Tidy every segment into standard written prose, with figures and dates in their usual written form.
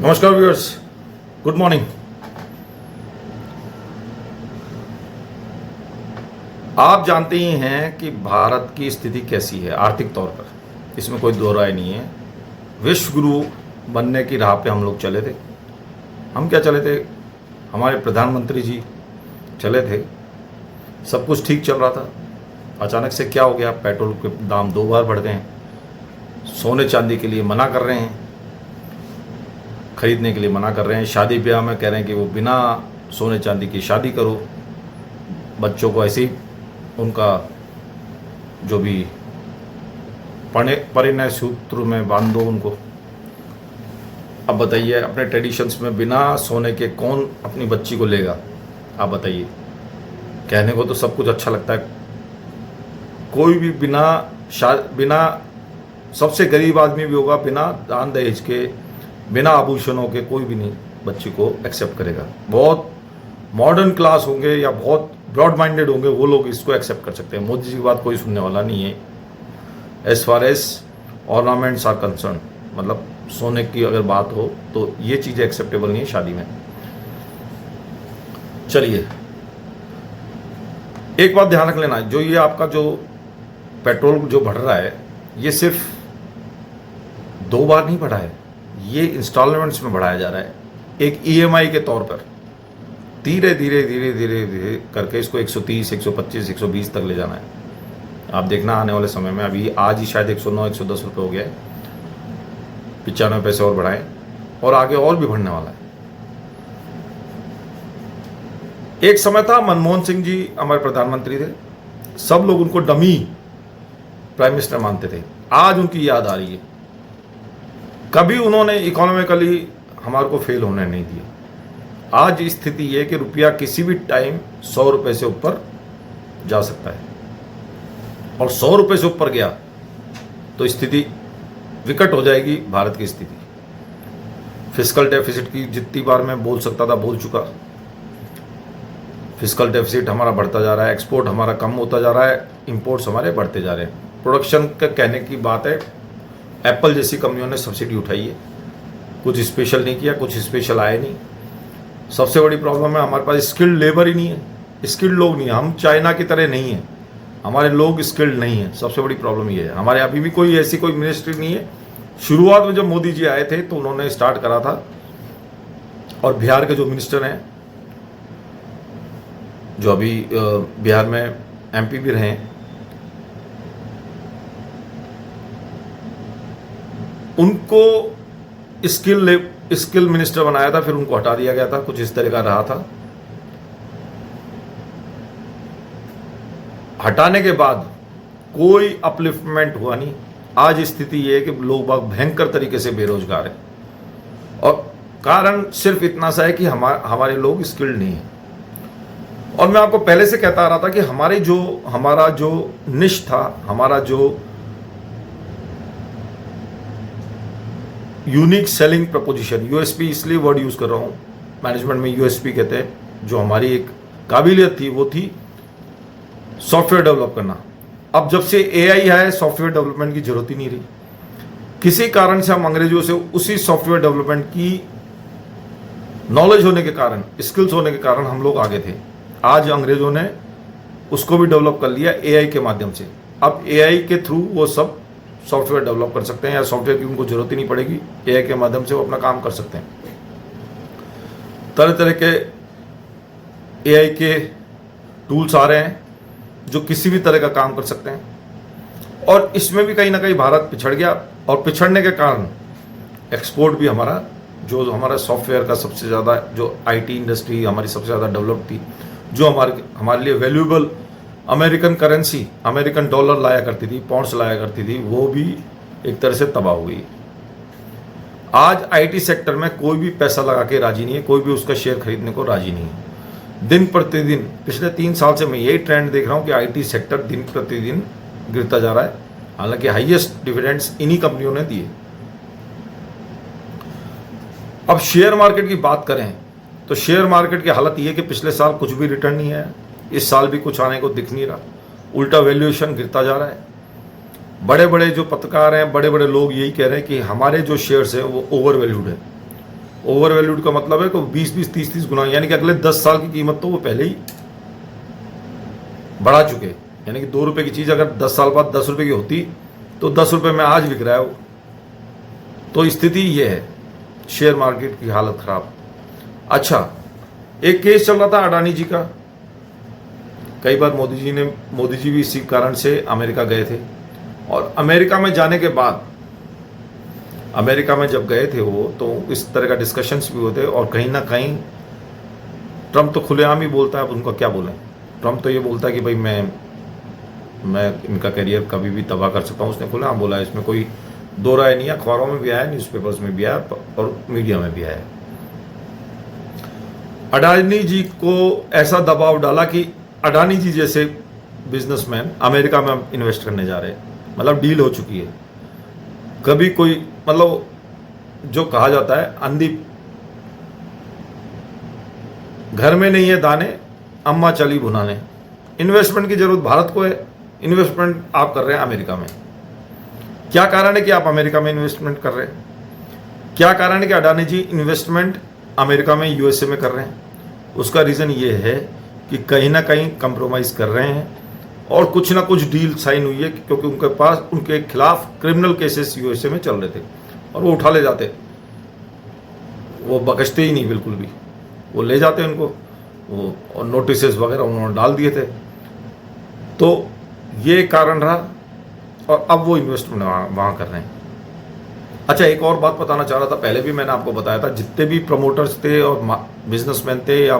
नमस्कार viewers, good morning. आप जानते ही हैं कि भारत की स्थिति कैसी है आर्थिक तौर पर, इसमें कोई दो राय नहीं है। विश्व गुरु बनने की राह पे हम लोग चले थे। हम क्या चले थे, हमारे प्रधानमंत्री जी चले थे, सब कुछ ठीक चल रहा था। अचानक से क्या हो गया, पेट्रोल के दाम 2 बार बढ़ गए हैं, सोने चांदी के लिए मना कर रहे हैं, खरीदने के लिए मना कर रहे हैं, शादी ब्याह में कह रहे हैं कि वो बिना सोने चांदी की शादी करो, बच्चों को ऐसे ही उनका जो भी परिणय सूत्र में बांध दो उनको। अब बताइए, अपने ट्रेडिशंस में बिना सोने के कौन अपनी बच्ची को लेगा? आप बताइए। कहने को तो सब कुछ अच्छा लगता है, कोई भी बिना सबसे गरीब आदमी भी होगा, बिना दान दहेज के, बिना आभूषणों के कोई भी नहीं बच्ची को एक्सेप्ट करेगा। बहुत मॉडर्न क्लास होंगे या बहुत ब्रॉड माइंडेड होंगे, वो लोग इसको एक्सेप्ट कर सकते हैं। मोदी जी की बात कोई सुनने वाला नहीं है। As far as ornaments are concern, मतलब सोने की अगर बात हो तो ये चीज़ें एक्सेप्टेबल नहीं है शादी में। चलिए, एक बात ध्यान रख लेना, जो ये आपका जो पेट्रोल जो बढ़ रहा है, ये सिर्फ 2 बार नहीं बढ़ा है, ये इंस्टॉलमेंट्स में बढ़ाया जा रहा है। एक ईएमआई के तौर पर धीरे धीरे धीरे धीरे धीरे करके इसको 130, 125, 120 तक ले जाना है। आप देखना आने वाले समय में, अभी आज ही शायद 109, 110 रुपये हो गया है, 95 पैसे और बढ़ाएं, और आगे और भी बढ़ने वाला है। एक समय था, मनमोहन सिंह जी हमारे प्रधानमंत्री थे, सब लोग उनको डमी प्राइम मिनिस्टर मानते थे। आज उनकी याद आ रही है, कभी उन्होंने इकोनॉमिकली हमारे को फेल होने नहीं दिया। आज स्थिति ये कि रुपया किसी भी टाइम 100 रुपये से ऊपर जा सकता है, और 100 रुपये से ऊपर गया तो स्थिति विकट हो जाएगी। भारत की स्थिति, फिस्कल डेफिसिट की जितनी बार मैं बोल सकता था बोल चुका। फिस्कल डेफिसिट हमारा बढ़ता जा रहा है, एक्सपोर्ट हमारा कम होता जा रहा है, इंपोर्ट्स हमारे बढ़ते जा रहे हैं। प्रोडक्शन का कहने की बात है, एप्पल जैसी कंपनियों ने सब्सिडी उठाई है, कुछ स्पेशल नहीं किया, कुछ स्पेशल आए नहीं। सबसे बड़ी प्रॉब्लम है, हमारे पास स्किल्ड लेबर ही नहीं है, स्किल्ड लोग नहीं है। हम चाइना की तरह नहीं है, हमारे लोग स्किल्ड नहीं है। सबसे बड़ी प्रॉब्लम ये है। हमारे अभी भी कोई ऐसी कोई मिनिस्ट्री नहीं है। शुरुआत में जब मोदी जी आए थे तो उन्होंने स्टार्ट करा था, और बिहार के जो मिनिस्टर हैं, जो अभी बिहार में एमपी भी रहे हैं, उनको स्किल मिनिस्टर बनाया था, फिर उनको हटा दिया गया था। कुछ इस तरह का रहा था। हटाने के बाद कोई अपलिफ्टमेंट हुआ नहीं। आज स्थिति ये है कि लोग बाग भयंकर तरीके से बेरोजगार हैं, और कारण सिर्फ इतना सा है कि हमारे लोग स्किल्ड नहीं हैं। और मैं आपको पहले से कहता आ रहा था कि हमारा जो निश था, हमारा जो यूनिक सेलिंग प्रपोजिशन, यूएसपी इसलिए वर्ड यूज कर रहा हूं, मैनेजमेंट में यूएसपी कहते हैं, जो हमारी एक काबिलियत थी, वो थी सॉफ्टवेयर डेवलप करना। अब जब से एआई है, सॉफ्टवेयर डेवलपमेंट की जरूरत ही नहीं रही। किसी कारण से हम अंग्रेजों से उसी सॉफ्टवेयर डेवलपमेंट की नॉलेज होने के कारण, स्किल्स होने के कारण हम लोग आगे थे। आज अंग्रेजों ने उसको भी डेवलप कर लिया एआई के माध्यम से। अब एआई के थ्रू वो सब सॉफ्टवेयर डेवलप कर सकते हैं, या सॉफ्टवेयर की उनको जरूरत ही नहीं पड़ेगी, एआई के माध्यम से वो अपना काम कर सकते हैं। तरह तरह के एआई के टूल्स आ रहे हैं जो किसी भी तरह का काम कर सकते हैं, और इसमें भी कहीं ना कहीं भारत पिछड़ गया। और पिछड़ने के कारण एक्सपोर्ट भी हमारा, जो हमारा सॉफ्टवेयर का सबसे ज़्यादा, जो आईटी इंडस्ट्री हमारी सबसे ज़्यादा डेवलप थी, जो हमारे लिए valuable American currency, American dollar लाया करती थी, पाउंड्स लाया करती थी, वो भी एक तरह से तबाह हो गई। आज आईटी सेक्टर में कोई भी पैसा लगा के राजी नहीं है, कोई भी उसका शेयर खरीदने को राजी नहीं है। दिन प्रतिदिन पिछले 3 साल से मैं यही ट्रेंड देख रहा हूं कि आईटी सेक्टर दिन प्रतिदिन गिरता जा रहा है। हालांकि हाईएस्ट डिविडेंड्स इन्हीं कंपनियों ने दिए। अब शेयर मार्केट की बात करें तो शेयर मार्केट की हालत यह है कि पिछले साल कुछ भी रिटर्न नहीं आया, इस साल भी कुछ आने को दिख नहीं रहा, उल्टा वैल्यूएशन गिरता जा रहा है। बड़े बड़े जो पत्रकार हैं, बड़े बड़े लोग यही कह रहे हैं कि हमारे जो शेयर्स हैं वो ओवर वैल्यूड है। ओवर वैल्यूड का मतलब है कि 20-20, 30-30 गुना, यानी कि अगले 10 साल की कीमत तो वो पहले ही बढ़ा चुके। यानी कि 2 रुपए की चीज़ अगर 10 साल बाद 10 रुपए की होती तो 10 रुपए में आज बिक रहा है वो। तो स्थिति ये है, शेयर मार्केट की हालत खराब। अच्छा, एक केस चल रहा था अडानी जी का। कई बार मोदी जी भी इसी कारण से अमेरिका गए थे, और अमेरिका में जाने के बाद, अमेरिका में जब गए थे वो, तो इस तरह का डिस्कशंस भी होते, और कहीं ना कहीं ट्रम्प तो खुलेआम ही बोलता है, अब उनका क्या बोलें। ट्रम्प तो ये बोलता है कि भाई मैं इनका करियर कभी भी तबाह कर सकता हूँ, उसने खुलेआम बोला है, इसमें कोई दो राय नहीं है। अखबारों में भी आया, न्यूज़पेपर्स में भी आया, और मीडिया में भी आया। अडानी जी को ऐसा दबाव डाला कि अडानी जी जैसे बिजनेसमैन अमेरिका में इन्वेस्ट करने जा रहे हैं, मतलब डील हो चुकी है। कभी कोई, मतलब जो कहा जाता है, अंधी घर में नहीं है दाने, अम्मा चली भुनाने। इन्वेस्टमेंट की जरूरत भारत को है, इन्वेस्टमेंट आप कर रहे हैं अमेरिका में। क्या कारण है कि आप अमेरिका में इन्वेस्टमेंट कर रहे हैं? क्या कारण है कि अडानी जी इन्वेस्टमेंट अमेरिका में, यूएसए में कर रहे हैं? उसका रीज़न ये है कि कहीं ना कहीं कंप्रोमाइज कर रहे हैं, और कुछ ना कुछ डील साइन हुई है, क्योंकि उनके पास, उनके खिलाफ क्रिमिनल केसेस यूएसए में चल रहे थे, और वो उठा ले जाते, वो बख्शते ही नहीं बिल्कुल भी, वो ले जाते उनको, वो और नोटिसेस वगैरह उन्होंने डाल दिए थे। तो ये कारण रहा, और अब वो इन्वेस्टमेंट वहाँ कर रहे हैं। अच्छा, एक और बात बताना चाह रहा था, पहले भी मैंने आपको बताया था, जितने भी प्रमोटर्स थे और बिजनेसमैन थे या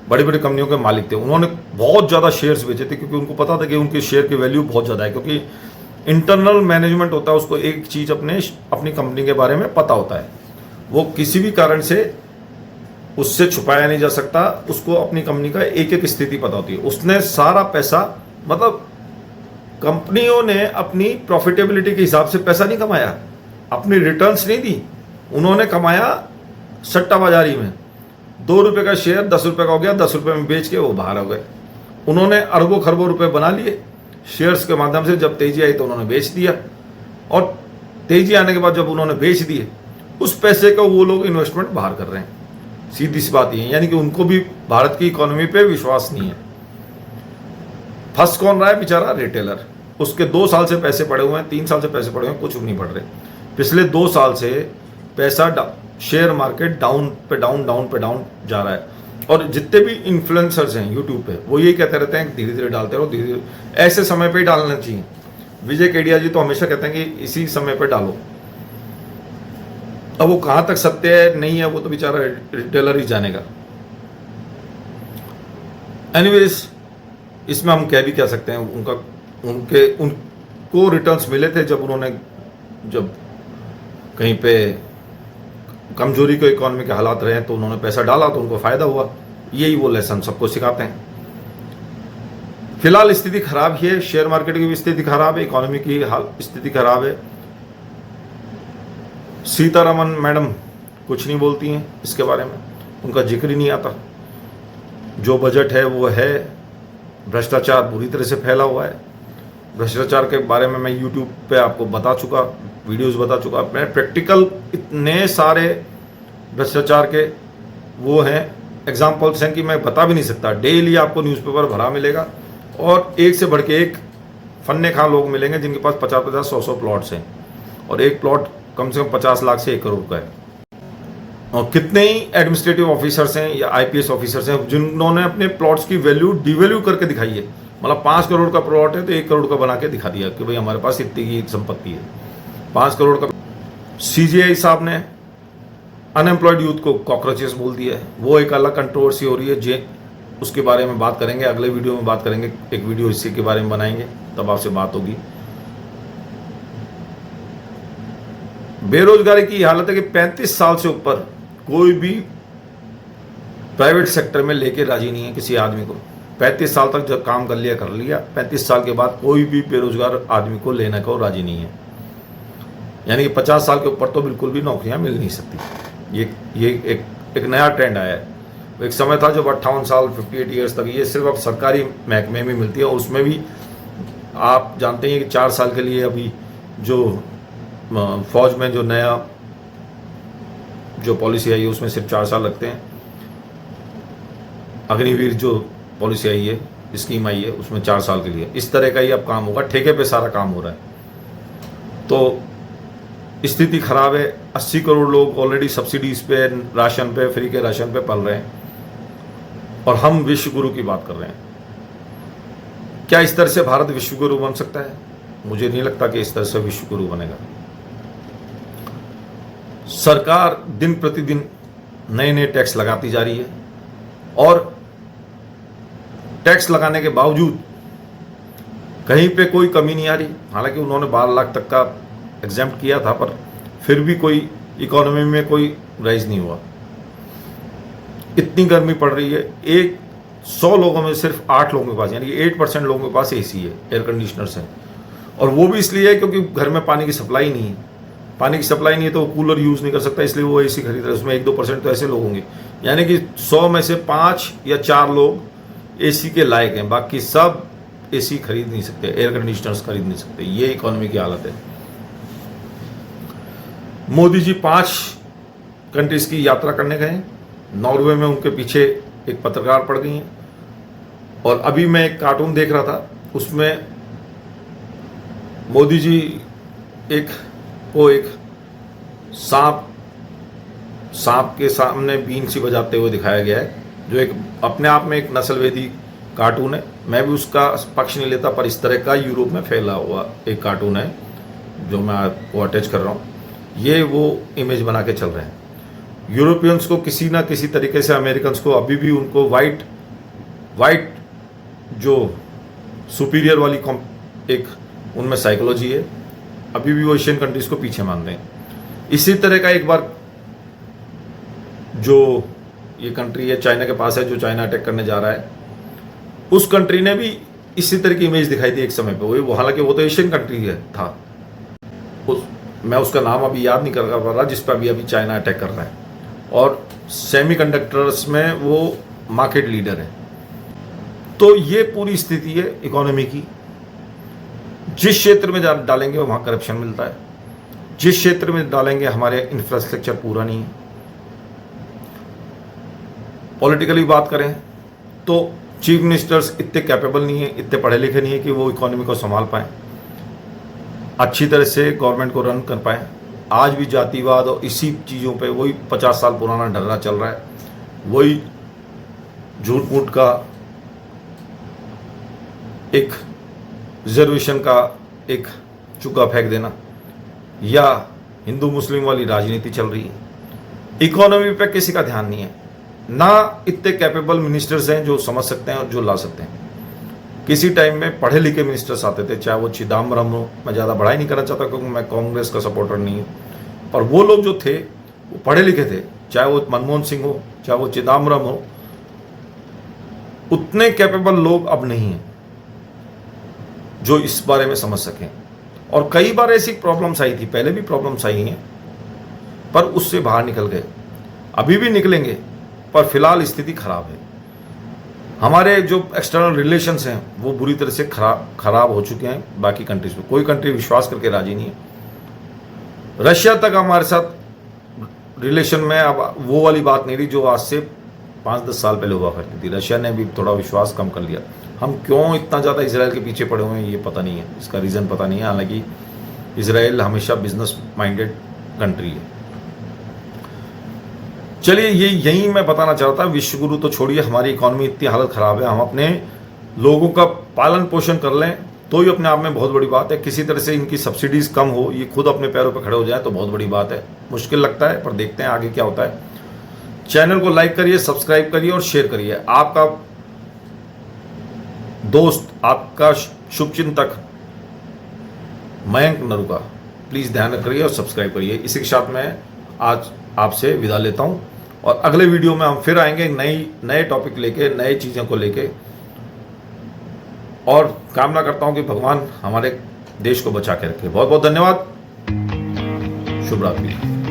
बड़ी बड़ी कंपनियों के मालिक थे, उन्होंने बहुत ज़्यादा शेयर्स बेचे थे, क्योंकि उनको पता था कि उनके शेयर की वैल्यू बहुत ज़्यादा है। क्योंकि इंटरनल मैनेजमेंट होता है, उसको एक चीज़ अपनी कंपनी के बारे में पता होता है, वो किसी भी कारण से उससे छुपाया नहीं जा सकता, उसको अपनी कंपनी का एक एक स्थिति पता होती है। उसने सारा पैसा, मतलब कंपनियों ने अपनी प्रॉफिटेबिलिटी के हिसाब से पैसा नहीं कमाया, अपनी रिटर्न्स नहीं दी, उन्होंने कमाया सट्टाबाजारी में। 2 रुपए का शेयर 10 रुपए का हो गया, 10 रुपए में बेच के वो बाहर हो गए। उन्होंने अरबों खरबों रुपए बना लिए शेयर्स के माध्यम से। जब तेजी आई तो उन्होंने बेच दिया, और तेजी आने के बाद जब उन्होंने बेच दिए, उस पैसे का वो लोग इन्वेस्टमेंट बाहर कर रहे हैं। सीधी सी बात ये है, यानी कि उनको भी भारत की इकोनॉमी पे विश्वास नहीं है। फंस कौन रहा है? बेचारा रिटेलर। उसके 2 साल से पैसे पड़े हुए हैं, 3 साल से पैसे पड़े हुए हैं, कुछ नहीं पड़ रहे। पिछले 2 साल से पैसा शेयर मार्केट डाउन पे डाउन जा रहा है। और जितने भी इन्फ्लुएंसर्स हैं यूट्यूब पे, वो यही कहते रहते हैं धीरे धीरे डालते रहो, धीरे धीरे, ऐसे समय पे ही डालना चाहिए। विजय केडिया जी तो हमेशा कहते हैं कि इसी समय पे डालो। अब वो कहां तक सत्य है नहीं है, वो तो बेचारा रिटेलर ही जानेगा। एनीवेज, इसमें हम कह भी क्या सकते हैं, उनको रिटर्न्स मिले थे जब कहीं पे कमजोरी के इकोनॉमी के हालात रहे, तो उन्होंने पैसा डाला तो उनको फायदा हुआ। यही वो लेसन सबको सिखाते हैं। फिलहाल स्थिति खराब ही है, शेयर मार्केट की भी स्थिति खराब है, इकोनॉमी की स्थिति खराब है। सीतारमन मैडम कुछ नहीं बोलती हैं इसके बारे में, उनका जिक्र ही नहीं आता। जो बजट है वो है, भ्रष्टाचार बुरी तरह से फैला हुआ है। भ्रष्टाचार के बारे में मैं यूट्यूब पे आपको बता चुका, वीडियोस बता चुका, मैं प्रैक्टिकल इतने सारे भ्रष्टाचार के वो हैं, एग्जाम्पल्स हैं कि मैं बता भी नहीं सकता। डेली आपको न्यूज़पेपर भरा मिलेगा, और एक से बढ़ के एक फन्ने खां लोग मिलेंगे जिनके पास 50-50, 100-100 प्लॉट्स हैं, और एक प्लॉट कम से कम 50 लाख से 1 करोड़ का है। और कितने ही एडमिनिस्ट्रेटिव ऑफिसर्स हैं या आईपीएस ऑफिसर्स हैं जिन्होंने अपने प्लॉट्स की वैल्यू डिवैल्यू करके दिखाई है। मतलब 5 करोड़ का प्लॉट है तो 1 करोड़ का बना के दिखा दिया कि भाई हमारे पास इतनी की संपत्ति है, 5 करोड़ का। सीजीआई साहब ने अनएम्प्लॉयड यूथ को कॉकरोचेस बोल दिया है, वो एक अलग कंट्रोवर्सी हो रही है। उसके बारे में बात करेंगे, अगले वीडियो में बात करेंगे, एक वीडियो इसी के बारे में बनाएंगे, तब आपसे बात होगी। बेरोजगारी की हालत है कि 35 साल से ऊपर कोई भी प्राइवेट सेक्टर में लेके राजी नहीं है किसी आदमी को। 35 साल तक जब काम कर लिया, 35 साल के बाद कोई भी बेरोजगार आदमी को लेने को राजी नहीं है। यानी कि 50 साल के ऊपर तो बिल्कुल भी नौकरियां मिल नहीं सकती। ये एक नया ट्रेंड आया है। एक समय था जब 58 साल 58 ईयर्स तक ये सिर्फ अब सरकारी महकमे में मिलती है, और उसमें भी आप जानते हैं कि 4 साल के लिए अभी जो फौज में जो नया जो पॉलिसी आई है उसमें सिर्फ 4 साल लगते हैं। अग्निवीर जो पॉलिसी आई है, स्कीम आई है, उसमें 4 साल के लिए। इस तरह का ही अब काम होगा, ठेके पे सारा काम हो रहा है। तो स्थिति खराब है। 80 करोड़ लोग ऑलरेडी सब्सिडीज पे, राशन पे, फ्री के राशन पे पल रहे हैं, और हम विश्व गुरु की बात कर रहे हैं। क्या इस तरह से भारत विश्व गुरु बन सकता है? मुझे नहीं लगता कि इस तरह से विश्व गुरु बनेगा। सरकार दिन प्रतिदिन नए नए टैक्स लगाती जा रही है, और टैक्स लगाने के बावजूद कहीं पे कोई कमी नहीं आ रही। हालांकि उन्होंने 12 लाख तक का एग्जेम्प्ट किया था, पर फिर भी कोई इकोनॉमी में कोई राइज नहीं हुआ। इतनी गर्मी पड़ रही है, 100 लोगों में सिर्फ 8 लोगों के पास, यानी कि 8% लोगों के पास एसी है, एयर कंडीशनर्स हैं। और वो भी इसलिए है क्योंकि घर में पानी की सप्लाई नहीं है। पानी की सप्लाई नहीं है तो वो कूलर यूज़ नहीं कर सकता, इसलिए वो एसी खरीद रहे हैं। उसमें 1-2% तो ऐसे लोग होंगे, यानी कि 100 में से 5 या 4 लोग एसी के लायक हैं, बाकी सब एसी खरीद नहीं सकते, एयर कंडीशनर्स खरीद नहीं सकते। ये इकोनॉमी की हालत है। मोदी जी 5 कंट्रीज की यात्रा करने गए। नॉर्वे में उनके पीछे एक पत्रकार पड़ गई हैं, और अभी मैं एक कार्टून देख रहा था, उसमें मोदी जी एक सांप के सामने बीन सी बजाते हुए दिखाया गया है, जो एक अपने आप में एक नस्लवेदी कार्टून है। मैं भी उसका पक्ष नहीं लेता, पर इस तरह का यूरोप में फैला हुआ एक कार्टून है जो मैं आपको अटैच कर रहा हूँ। ये वो इमेज बना के चल रहे हैं। यूरोपियंस को किसी ना किसी तरीके से, अमेरिकन्स को अभी भी उनको वाइट जो सुपीरियर वाली एक उनमें साइकोलॉजी है, अभी भी वो एशियन कंट्रीज को पीछे मान रहे हैं। इसी तरह का एक बार जो ये कंट्री है चाइना के पास है, जो चाइना अटैक करने जा रहा है, उस कंट्री ने भी इसी तरह की इमेज दिखाई थी एक समय पे। वो हालांकि वो तो एशियन कंट्री है था, मैं उसका नाम अभी याद नहीं कर पा रहा, जिस पर अभी चाइना अटैक कर रहा है, और सेमीकंडक्टर्स में वो मार्केट लीडर है। तो ये पूरी स्थिति है इकोनॉमी की। जिस क्षेत्र में डालेंगे वहाँ करप्शन मिलता है, जिस क्षेत्र में डालेंगे हमारे इंफ्रास्ट्रक्चर पूरा नहीं है। पॉलिटिकली बात करें तो चीफ मिनिस्टर्स इतने कैपेबल नहीं है, इतने पढ़े लिखे नहीं है कि वो इकोनॉमी को संभाल पाएँ, अच्छी तरह से गवर्नमेंट को रन कर पाएँ। आज भी जातिवाद और इसी चीज़ों पे वही 50 साल पुराना ढर्रा चल रहा है, वही झूठ मूठ का एक रिजर्वेशन का एक चुका फेंक देना, या हिंदू मुस्लिम वाली राजनीति चल रही है। इकोनॉमी पे किसी का ध्यान नहीं है, ना इतने कैपेबल मिनिस्टर्स हैं जो समझ सकते हैं और जो ला सकते हैं। किसी टाइम में पढ़े लिखे मिनिस्टर्स आते थे, चाहे वो चिदम्बरम हो, मैं ज़्यादा बढ़ाई नहीं करना चाहता क्योंकि मैं कांग्रेस का सपोर्टर नहीं हूँ, पर वो लोग जो थे वो पढ़े लिखे थे, चाहे वो मनमोहन सिंह हो, चाहे वो चिदम्बरम हो। उतने कैपेबल लोग अब नहीं हैं जो इस बारे में समझ सकें। और कई बार ऐसी प्रॉब्लम्स आई थी, पहले भी प्रॉब्लम्स आई हैं, पर उससे बाहर निकल गए, अभी भी निकलेंगे, पर फिलहाल स्थिति खराब है। हमारे जो एक्सटर्नल रिलेशंस हैं वो बुरी तरह से खराब हो चुके हैं बाकी कंट्रीज में। कोई कंट्री विश्वास करके राजी नहीं है। रशिया तक हमारे साथ रिलेशन में अब वो वाली बात नहीं रही जो आज से 5-10 साल पहले हुआ करती थी। रशिया ने भी थोड़ा विश्वास कम कर लिया। हम क्यों इतना ज़्यादा इसराइल के पीछे पड़े हुए हैं ये पता नहीं है, इसका रीज़न पता नहीं है। हालांकि इसराइल हमेशा बिजनेस माइंडेड कंट्री है। चलिए, ये यही मैं बताना चाहता। विश्व गुरु तो छोड़िए, हमारी इकोनॉमी इतनी हालत ख़राब है, हम अपने लोगों का पालन पोषण कर लें तो ही अपने आप में बहुत बड़ी बात है। किसी तरह से इनकी सब्सिडीज़ कम हो, ये खुद अपने पैरों पर खड़े हो जाए तो बहुत बड़ी बात है। मुश्किल लगता है, पर देखते हैं आगे क्या होता है। चैनल को लाइक करिए, सब्सक्राइब करिए और शेयर करिए। आपका दोस्त, आपका शुभचिंतक मयंक नरूका, प्लीज़ ध्यान करिए और सब्सक्राइब करिए। इसी के साथ मैं आज आपसे विदा लेता हूं, और अगले वीडियो में हम फिर आएंगे नए टॉपिक लेके, नए चीज़ों को लेके। और कामना करता हूं कि भगवान हमारे देश को बचा के रखे। बहुत बहुत धन्यवाद। शुभ रात्रि।